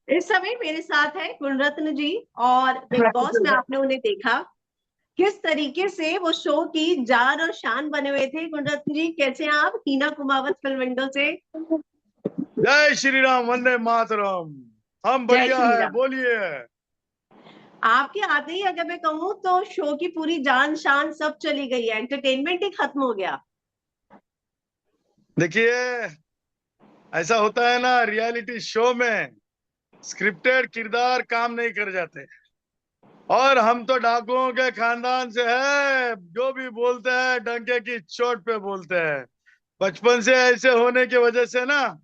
इस समय मेरे साथ है गुणरत्न जी। और बिग बॉस में आपने उन्हें देखा किस तरीके से वो शो की जान और शान बने हुए थे। गुणरत्न जी, कैसे हैं आप? टीना कुमावत फिल्म विंडो से। जय श्री राम, वंदे मातरम। हम जय बढ़िया श्री है, राम। बोलिए। आपके आते ही अगर मैं कहूँ तो शो की पूरी जान शान सब चली गई है, एंटरटेनमेंट ही खत्म हो गया। देखिए, ऐसा होता है ना, रियलिटी शो में स्क्रिप्टेड किरदार काम नहीं कर जाते। और हम तो डाकुओं के खानदान से है, जो भी बोलते हैं डंके की चोट पे बोलते हैं। बचपन से ऐसे होने की वजह से ना,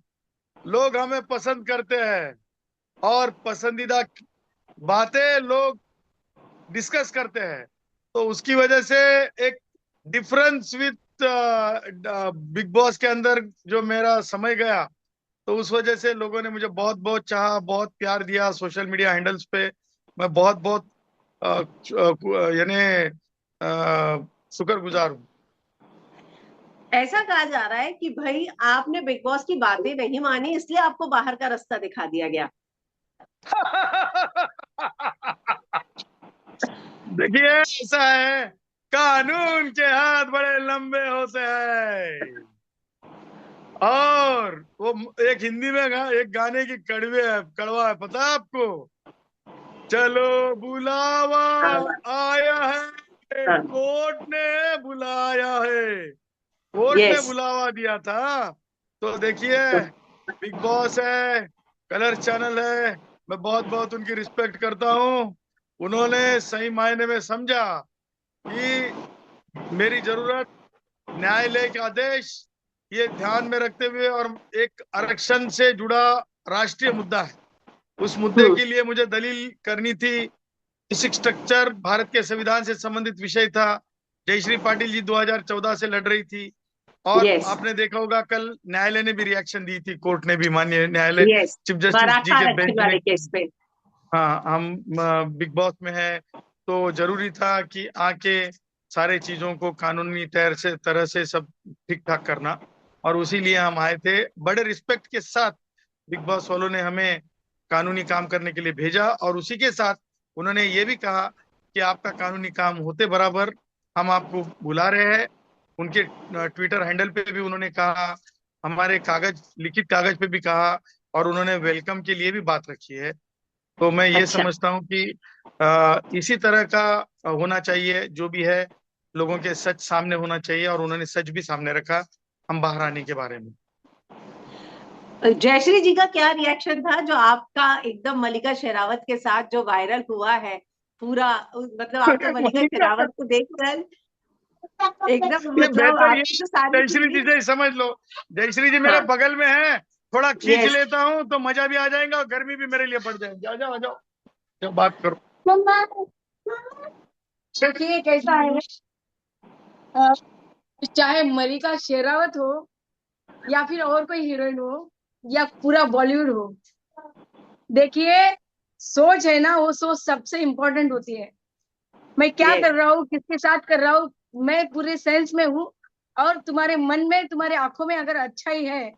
लोग हमें पसंद करते हैं। और पसंदीदा बातें लोग डिस्कस करते हैं। तो उसकी वजह से एक डिफरेंस विथ बिग बॉस के अंदर जो मेरा समय गया, तो उस वजह से लोगों ने मुझे बहुत बहुत चाहा, बहुत प्यार दिया सोशल मीडिया हैंडल्स पे। मैं बहुत बहुत यानी शुक्रगुजार हूँ। ऐसा कहा जा रहा है कि भाई आपने बिग बॉस की बातें नहीं मानी, इसलिए आपको बाहर का रास्ता दिखा दिया गया। देखिए, ऐसा है, कानून के हाथ बड़े लंबे होते हैं। और वो एक हिंदी में एक गाने की कड़वे है, कड़वा है, पता है आपको? चलो बुलावा आया है, कोर्ट ने बुलाया है। कोर्ट ने यस। बुलावा दिया था। तो देखिए, बिग बॉस है, कलर चैनल है, मैं बहुत बहुत उनकी रिस्पेक्ट करता हूँ। उन्होंने सही मायने में समझा कि मेरी जरूरत न्यायालय के आदेश, ये ध्यान में रखते हुए, और एक आरक्षण से जुड़ा राष्ट्रीय मुद्दा है, उस मुद्दे के लिए मुझे दलील करनी थी। बेसिक स्ट्रक्चर भारत के संविधान से संबंधित विषय था। जयश्री पाटिल जी 2014 से लड़ रही थी। और यस। आपने देखा होगा, कल न्यायालय ने भी रिएक्शन दी थी, कोर्ट ने भी, माननीय न्यायालय yes. Chief justice G Maratha के आरक्षण बेंच ने। वाले केस पे। हाँ, हम बिग बॉस में है, तो जरूरी था कि आके सारे चीजों को कानूनी तरह से सब ठीक ठाक करना। और उसी लिए हम आए थे, बड़े रिस्पेक्ट के साथ। बिग बॉस वालों ने हमें कानूनी काम करने के लिए भेजा, और उसी के साथ उन्होंने ये भी कहा कि आपका कानूनी काम होते बराबर हम आपको बुला रहे हैं। उनके ट्विटर हैंडल पे भी उन्होंने कहा, हमारे कागज, लिखित कागज पे भी कहा, और उन्होंने वेलकम के लिए भी बात रखी है। तो मैं ये अच्छा। समझता हूँ कि इसी तरह का होना चाहिए, जो भी है, लोगों के सच सामने होना चाहिए, और उन्होंने सच भी सामने रखा हम बाहर आने के बारे में। जयश्री जी का क्या रिएक्शन था जो आपका एकदम मलिका शेरावत के साथ जो वायरल हुआ है पूरा? मतलब आपका मलिका मल्लिका, शेरावत को देखकर एकदम, ये मतलब बेहतर ये आपकी तो सारी जयश्री जी चीजें। से ही समझ लो। जयश्री जी मेरे हाँ। बगल में है, थोड़ा खींच यस। लेता हूँ तो मजा भी आ जाएगा, और गर्मी भी मेरे लिए पड़ जाएगी। आ जाओ, आ जाओ, जब बात करो। देखिए कैसा है। अ, चाहे मलिका शेरावत हो या फिर और कोई हीरोइन हो या पूरा बॉलीवुड हो, देखिए सोच है ना, वो सोच सबसे इम्पोर्टेंट होती है। मैं क्या यस। कर रहा हूँ, किसके साथ कर रहा हूँ, मैं पूरे सेंस में हूँ। और तुम्हारे मन में, तुम्हारे आंखों में अगर अच्छा ही है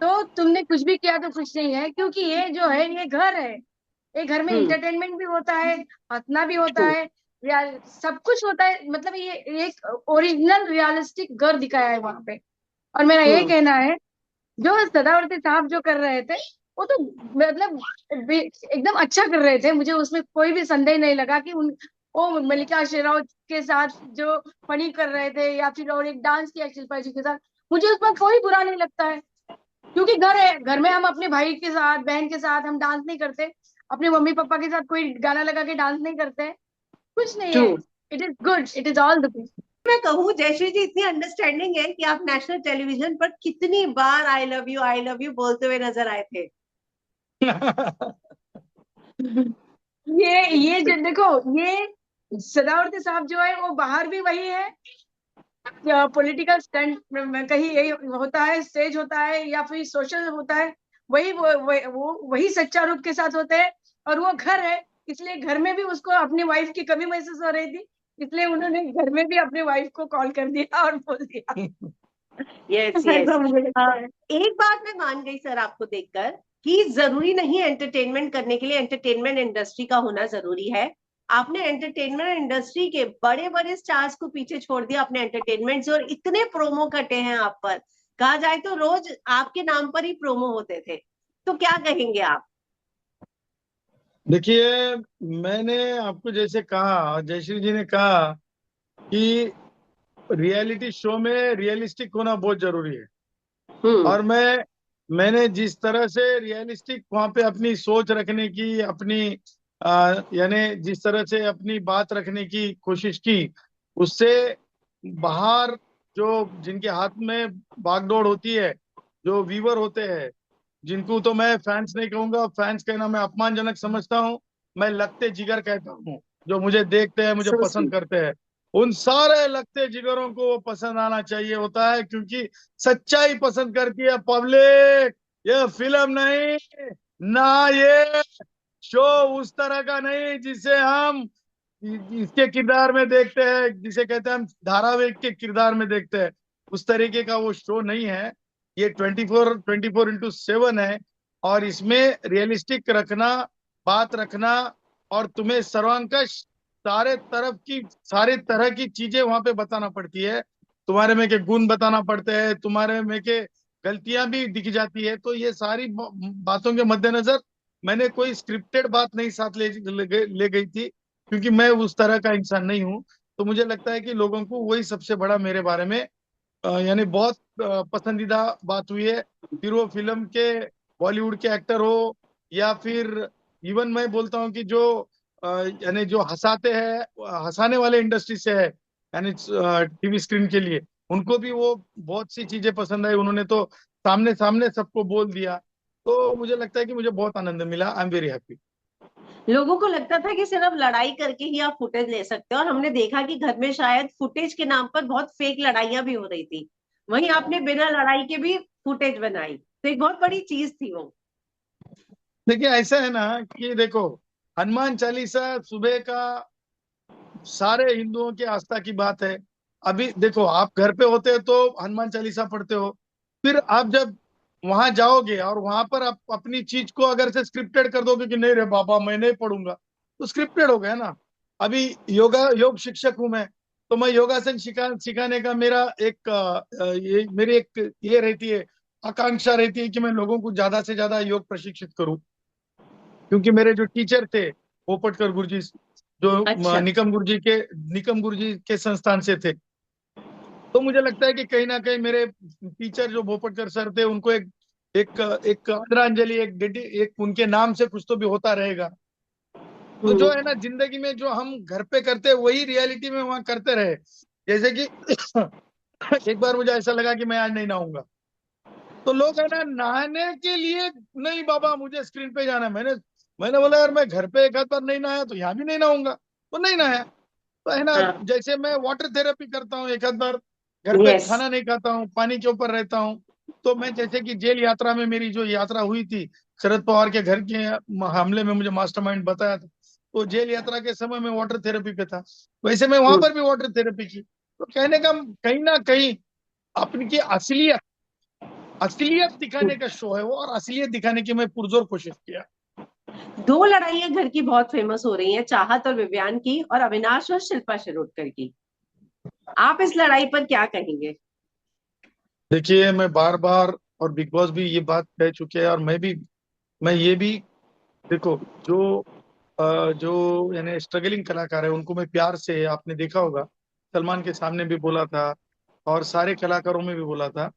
तो तुमने कुछ भी किया तो कुछ नहीं है, क्योंकि ये जो है ये घर है। ये घर में हम्म। इंटरटेनमेंट भी होता है, हंसना भी होता ट्रू। है, सब कुछ होता है। मतलब ये एक ओरिजिनल रियलिस्टिक घर दिखाया है वहां पे। और मेरा ये हम्म। कहना है, जो सदावर्ती साहब जो कर रहे थे वो तो मतलब एकदम अच्छा कर रहे थे। मुझे उसमें कोई भी संदेह नहीं लगा कि उन वो मल्लिका शेरावत के साथ जो फनी कर रहे थे, या फिर और एक डांस किया शिल्पा जी के साथ, मुझे उसमें कोई बुरा नहीं लगता है। क्योंकि घर है, घर में हम अपने भाई के साथ, बहन के साथ हम डांस नहीं करते, अपने मम्मी पापा के साथ कोई गाना लगा के डांस नहीं करते। कुछ नहीं ट्रू। है। It is good, it is all the good. मैं कहूँ जयश्री जी इतनी अंडरस्टैंडिंग है कि आप नेशनल टेलीविजन पर कितनी बार आई लव यू बोलते हुए नजर आए थे। ये जो देखो, ये सदावर्ती साहब जो है वो बाहर भी वही है। पॉलिटिकल स्टंट कहीं यही होता है, स्टेज होता है या फिर सोशल होता है, वही वो वही सच्चा रूप के साथ होते हैं। और वो घर है, इसलिए घर में भी उसको अपनी वाइफ की कमी महसूस हो रही थी, इसलिए उन्होंने घर में भी अपनी वाइफ को कॉल कर दिया और बोल दिया। Yes yes. ऐसा मुझे लगता है। एक बात मैं मान गई सर आपको देखकर कि जरूरी नहीं एंटरटेनमेंट करने के लिए एंटरटेनमेंट इंडस्ट्री का होना जरूरी है। आपने एंटरटेनमेंट इंडस्ट्री के बड़े बड़े स्टार्स को पीछे छोड़ दिया अपने एंटरटेनमेंट से, और इतने प्रोमो कटे हैं आप पर, कहा जाए तो रोज आपके नाम पर ही प्रोमो होते थे। तो क्या कहेंगे आप? देखिए, मैंने आपको जैसे कहा, जयश्री जी ने कहा कि रियलिटी शो में रियलिस्टिक होना बहुत जरूरी है। हम्म। और मैंने जिस तरह से रियलिस्टिक वहां पे अपनी सोच रखने की, अपनी यानी जिस तरह से अपनी बात रखने की कोशिश की, उससे बाहर जो जिनके हाथ में बागडोर होती है, जो व्यूवर होते हैं, जिनको तो मैं फैंस नहीं कहूंगा, फैंस कहना मैं अपमानजनक समझता हूँ, मैं लगते जिगर कहता हूँ, जो मुझे देखते हैं, मुझे सो पसंद स्वीट। करते हैं, उन सारे लगते जिगरों को वो पसंद आना चाहिए होता है, क्योंकि सच्चाई पसंद करती है पब्लिक। ये फिल्म नहीं, ना ये शो उस तरह का नहीं जिसे हम इसके किरदार में देखते हैं, जिसे कहते हैं हम धारावाहिक के किरदार में देखते हैं। उस तरीके का वो शो नहीं है। ये 24/7 है। और इसमें रियलिस्टिक रखना, बात रखना, और तुम्हें सर्वंकष सारे तरह की चीजें वहां पे बताना पड़ती है। तुम्हारे में के गुण बताना पड़ते हैं, तुम्हारे में के गलतियां भी दिख जाती है। तो ये सारी बातों के मद्देनजर मैंने कोई स्क्रिप्टेड बात नहीं साथ ले गई थी, क्योंकि मैं उस तरह का इंसान नहीं हूँ। तो मुझे लगता है कि लोगों को वही सबसे बड़ा मेरे बारे में यानी बहुत पसंदीदा बात हुई है। फिर वो फिल्म के बॉलीवुड के एक्टर हो, या फिर इवन मैं बोलता हूँ कि जो यानी जो हंसाते हैं, हंसाने वाले इंडस्ट्री से है, यानी टीवी स्क्रीन के लिए, उनको भी वो बहुत सी चीजें पसंद आई। उन्होंने तो सामने सामने सबको बोल दिया। तो मुझे लगता है कि मुझे बहुत आनंद मिला। I am very happy. लोगों को लगता था कि सिर्फ लड़ाई करके ही आप फुटेज ले सकते हो, और हमने देखा कि घर में शायद फुटेज के नाम पर बहुत फेक लड़ाइयां भी हो रही थी। वहीं आपने बिना लड़ाई के भी फुटेज बनाई, तो एक बहुत बड़ी चीज थी वो। देखिए, ऐसा है ना कि देखो, हनुमान चालीसा सुबह का सारे हिंदुओं की आस्था की बात है। अभी देखो, आप घर पे होते हो तो हनुमान चालीसा पढ़ते हो। फिर आप जब वहां जाओगे और वहां पर आप अपनी चीज को अगर से स्क्रिप्टेड कर दोगे कि नहीं रे बाबा मैं नहीं पढ़ूंगा, तो स्क्रिप्टेड हो गया ना। अभी योग शिक्षक हूं मैं। तो मैं योगासन सिखाने का मेरा एक ये मेरी एक ये रहती है, आकांक्षा रहती है कि मैं लोगों को ज्यादा से ज्यादा योग प्रशिक्षित करूं। क्योंकि मेरे जो टीचर थे, पोपटकर गुरुजी, जो अच्छा। निकम गुरुजी के संस्थान से थे, तो मुझे लगता है कि कहीं ना कहीं मेरे टीचर जो भोपटकर सर थे, उनको एक एक एक आदरांजलि, एक उनके नाम से कुछ तो भी होता रहेगा। तो जो हम्म। है ना, जिंदगी में जो हम घर पे करते हैं वही रियलिटी में वहां करते रहे। जैसे कि एक बार मुझे ऐसा लगा कि मैं आज नहीं नहाऊंगा, तो लोग है ना नहाने के लिए, नहीं बाबा मुझे स्क्रीन पे जाना है। मैंने बोला यार, मैं घर पे एक आध बार नहीं नहाया तो यहाँ भी नहीं नहाऊंगा। तो नहीं नहाया। तो है ना, हाँ। जैसे मैं वाटर थेरेपी करता हूँ एक आध बार, घर पे यस। खाना नहीं खाता हूँ, पानी के ऊपर रहता हूँ। तो मैं जैसे कि जेल यात्रा में मेरी जो यात्रा हुई थी, शरद पवार के घर के हमले में मुझे मास्टरमाइंड बताया था, तो जेल यात्रा के समय में वाटर थेरेपी पे था। वैसे मैं वहां पर भी वाटर थेरेपी की। तो कहने का कहीं ना कहीं अपनी की असलियत दिखाने का शो है वो, और असलियत दिखाने की मैं पुरजोर कोशिश किया। दो लड़ाइयां घर की बहुत फेमस हो रही हैं, चाहत और विवियान की, और अविनाश और शिल्पा शिरोडकर की। आप इस लड़ाई पर क्या कहेंगे? देखिए, मैं बार बार, और बिग बॉस भी ये बात कह चुके हैं, और मैं ये भी, देखो, जो जो यानी स्ट्रगलिंग कलाकार है उनको मैं प्यार से, आपने देखा होगा, सलमान के सामने भी बोला था, और सारे कलाकारों में भी बोला था,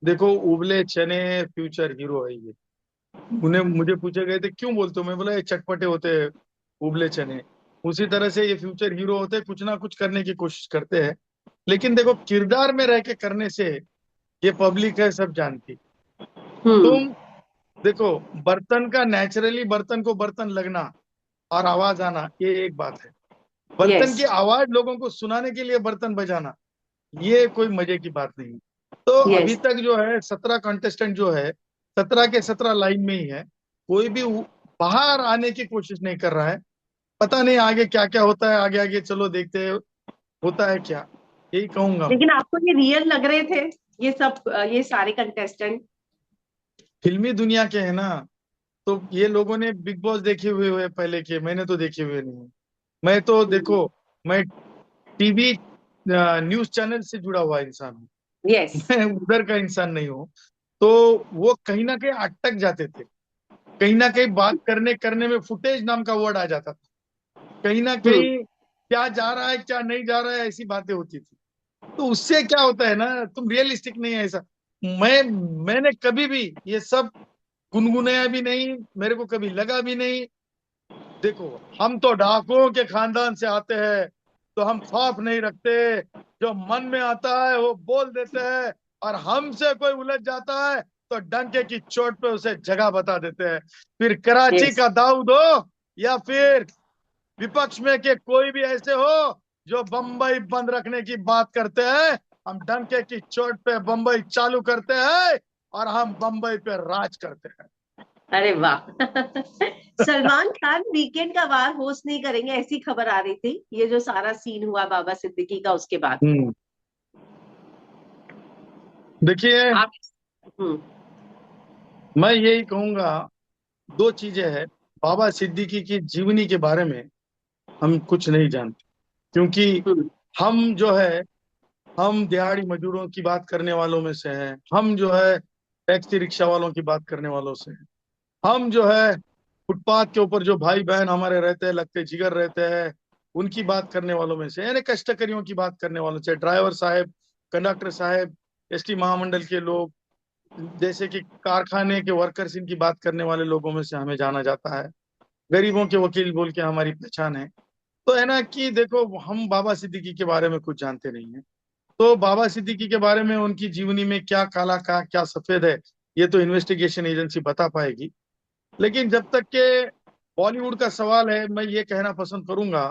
देखो उबले चने फ्यूचर हीरो है ये। उन्हें मुझे पूछे गए थे क्यों बोलते हो, मैं बोला ये चटपटे होते हैं उबले चने, उसी तरह से ये फ्यूचर हीरो होते हैं, कुछ ना कुछ करने की कोशिश करते हैं। लेकिन देखो, किरदार में रह के करने से ये पब्लिक है सब जानती। हम्म। तुम देखो, बर्तन का नेचुरली बर्तन को बर्तन लगना और आवाज आना, ये एक बात है। बर्तन यस। की आवाज लोगों को सुनाने के लिए बर्तन बजाना, ये कोई मजे की बात नहीं। तो अभी यस। तक जो है 17 कंटेस्टेंट जो है, 17 के 17 लाइन में ही है। कोई भी बाहर आने की कोशिश नहीं कर रहा है। पता नहीं आगे क्या क्या होता है, आगे आगे चलो देखते हैं होता है क्या, यही कहूंगा मैं। लेकिन आपको ये रियल लग रहे थे? ये सारे कंटेस्टेंट? फिल्मी दुनिया के हैं ना, तो ये लोगों ने बिग बॉस देखे हुए पहले के, मैंने तो देखे हुए नहीं। मैं तो देखो, मैं टीवी न्यूज चैनल से जुड़ा हुआ इंसान हूँ। यस। मैं उधर का इंसान नहीं हूँ। तो वो कहीं ना कहीं अटक जाते थे, कहीं ना कहीं बात करने करने में फुटेज नाम का वर्ड आ जाता था, कहीं ना कहीं क्या जा रहा है क्या नहीं जा रहा है ऐसी बातें होती थी। तो उससे क्या होता है ना, तुम रियलिस्टिक नहीं है ऐसा। मैंने कभी भी ये सब गुनगुनाया भी नहीं, मेरे को कभी लगा भी नहीं। देखो, हम तो डाकुओं के खानदान से आते हैं, तो हम खौफ नहीं रखते, जो मन में आता है वो बोल देते हैं, और हमसे कोई उलझ जाता है तो डंके की चोट पे उसे जगह बता देते हैं। फिर कराची यस। का दाऊद हो या फिर विपक्ष में के कोई भी ऐसे हो जो बंबई बंद रखने की बात करते हैं, हम डंके की चोट पे बंबई चालू करते हैं और हम बंबई पे राज करते हैं। अरे वाह। सलमान खान वीकेंड का वार होस्ट नहीं करेंगे, ऐसी खबर आ रही थी, ये जो सारा सीन हुआ बाबा सिद्दीकी का उसके बाद। हम्म। देखिए, आप। हम्म। मैं यही कहूंगा, दो चीजें हैं। बाबा सिद्दीकी की जीवनी के बारे में हम कुछ नहीं जानते, क्योंकि हम्म। हम जो है, हम दिहाड़ी मजदूरों की बात करने वालों में से हैं, हम जो है टैक्सी रिक्शा वालों की बात करने वालों से हैं, हम जो है फुटपाथ के ऊपर जो भाई बहन हमारे रहते हैं, लगते जिगर रहते हैं, उनकी बात करने वालों में से, यानी कष्टकरियों की बात करने वालों से, ड्राइवर साहब, कंडक्टर साहब, एसटी महामंडल के लोग, जैसे कि कारखाने के वर्कर्स, इनकी बात करने वाले लोगों में से हमें जाना जाता है। गरीबों के वकील बोल के हमारी पहचान है। तो है ना कि देखो, हम बाबा सिद्दीकी के बारे में कुछ जानते नहीं है। तो बाबा सिद्दीकी के बारे में, उनकी जीवनी में क्या काला का क्या सफेद है, ये तो इन्वेस्टिगेशन एजेंसी बता पाएगी। लेकिन जब तक के बॉलीवुड का सवाल है, मैं ये कहना पसंद करूंगा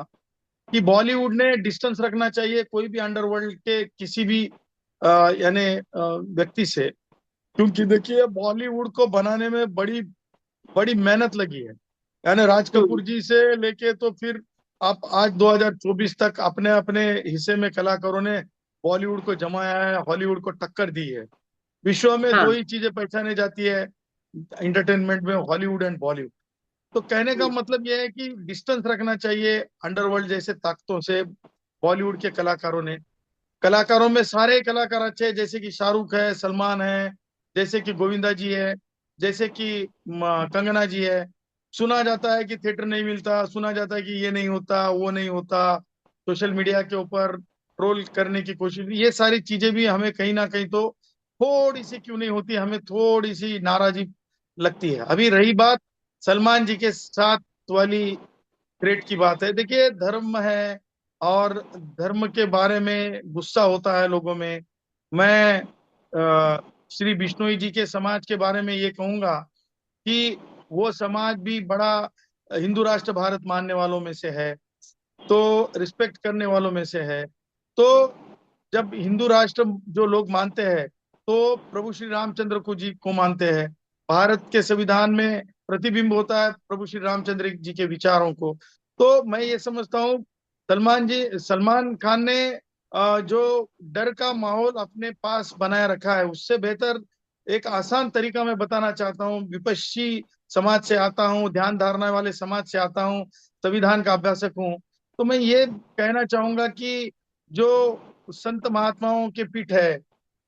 कि बॉलीवुड ने डिस्टेंस रखना चाहिए कोई भी अंडरवर्ल्ड के किसी भी यानी व्यक्ति से। क्योंकि देखिए, बॉलीवुड को बनाने में बड़ी बड़ी मेहनत लगी है, यानी राज हम्म। कपूर जी से लेके तो फिर आप आज 2024 तक अपने अपने हिस्से में कलाकारों ने बॉलीवुड को जमाया है, हॉलीवुड को टक्कर दी है। विश्व में हाँ। दो ही चीजें पहचानी जाती है इंटरटेनमेंट में, हॉलीवुड एंड बॉलीवुड। तो कहने का मतलब यह है कि डिस्टेंस रखना चाहिए अंडरवर्ल्ड जैसे ताकतों से। बॉलीवुड के कलाकारों में सारे कलाकार अच्छे हैं, जैसे कि शाहरुख है, सलमान है, जैसे कि गोविंदा जी है, जैसे कि कंगना जी है। सुना जाता है कि थिएटर नहीं मिलता, सुना जाता है कि ये नहीं होता वो नहीं होता, सोशल मीडिया के ऊपर ट्रोल करने की कोशिश, ये सारी चीजें भी हमें कहीं ना कहीं तो थोड़ी सी क्यों नहीं होती, हमें थोड़ी सी नाराजगी लगती है। अभी रही बात सलमान जी के साथ वाली क्रेट की बात है, देखिए धर्म है, और धर्म के बारे में गुस्सा होता है लोगों में। मैं श्री बिश्नोई जी के समाज के बारे में ये कहूंगा कि वो समाज भी बड़ा हिंदू राष्ट्र भारत मानने वालों में से है, तो रिस्पेक्ट करने वालों में से है। तो जब हिंदू राष्ट्र जो लोग मानते हैं, तो प्रभु श्री रामचंद्र को जी को मानते हैं। भारत के संविधान में प्रतिबिंब होता है प्रभु श्री रामचंद्र जी के विचारों को। तो मैं ये समझता हूँ, सलमान खान ने जो डर का माहौल अपने पास बनाए रखा है, उससे बेहतर एक आसान तरीका मैं बताना चाहता हूँ। विपक्षी समाज से आता हूँ, ध्यान धारणा वाले समाज से आता हूँ, संविधान का अभ्यासक हूँ। तो मैं ये कहना चाहूंगा कि जो संत महात्माओं के पीठ है,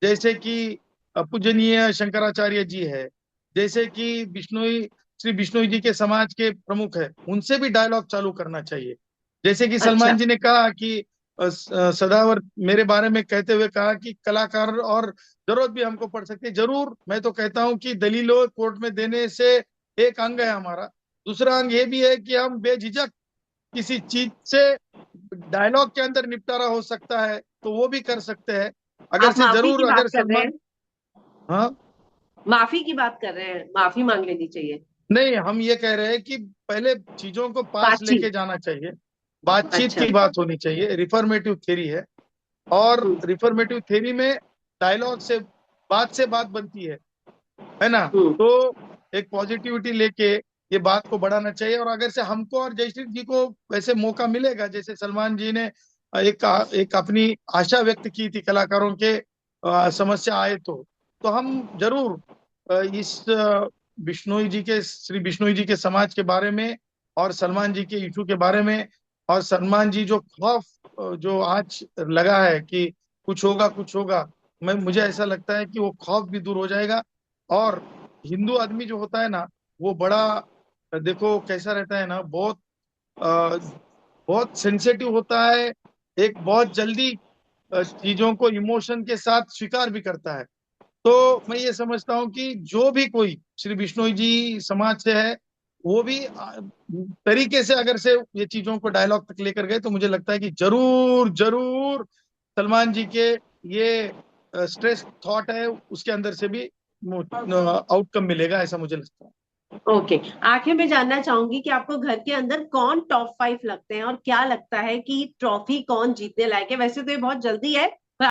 जैसे कि पूजनीय शंकराचार्य जी है, जैसे कि बिश्नोई, श्री बिश्नोई जी के समाज के प्रमुख है, उनसे भी डायलॉग चालू करना चाहिए। जैसे कि अच्छा। सलमान जी ने कहा कि सदावर मेरे बारे में कहते हुए कहा कि कलाकार और जरूरत भी हमको पड़ सकती है। जरूर, मैं तो कहता हूं कि दलीलों कोर्ट में देने से एक अंग है हमारा। दूसरा अंग ये भी है कि हम बेझिझक किसी चीज से डायलॉग के अंदर निपटारा हो सकता है तो वो भी कर सकते हैं। अगर आप से माफी की जरूर, बात अगर कर रहे सलमान, हैं? हाँ, माफी की बात कर रहे हैं, माफी मांग लेनी चाहिए। नहीं, हम ये कह रहे हैं कि पहले चीजों को पास बातचीत। लेके जाना चाहिए, बातचीत अच्छा। की बात होनी चाहिए। रिफॉर्मेटिव थ्योरी है, और हम्म। रिफॉर्मेटिव थ्योरी में डायलॉग से बात बनती है ना। हम्म। तो एक पॉजिटिविटी लेके ये बात को बढ़ाना चाहिए। और अगर से हमको और जयश्री जी को वैसे मौका मिलेगा, जैसे सलमान जी ने एक अपनी आशा व्यक्त की थी कलाकारों के समस्या आए तो हम जरूर इस बिश्नोई जी के, श्री बिश्नोई जी के समाज के बारे में और सलमान जी के इशू के बारे में, और सलमान जी जो खौफ जो आज लगा है कि कुछ होगा, मुझे ऐसा लगता है कि वो खौफ भी दूर हो जाएगा। और हिंदू आदमी जो होता है ना, वो बड़ा देखो कैसा रहता है ना, अ, बहुत सेंसिटिव होता है, एक बहुत जल्दी चीजों को इमोशन के साथ स्वीकार भी करता है। तो मैं ये समझता हूँ कि जो भी कोई श्री बिश्नोई जी समाज से है, वो भी तरीके से अगर से ये चीजों को डायलॉग तक लेकर गए, तो मुझे लगता है कि जरूर जरूर सलमान जी के ये स्ट्रेस थॉट है उसके अंदर से भी आउटकम मिलेगा, ऐसा मुझे लगता है। ओके, आखिर में जानना चाहूंगी कि आपको घर के अंदर कौन टॉप 5 लगते हैं और क्या लगता है कि ट्रॉफी कौन जीतने लायक है? वैसे तो ये बहुत जल्दी है,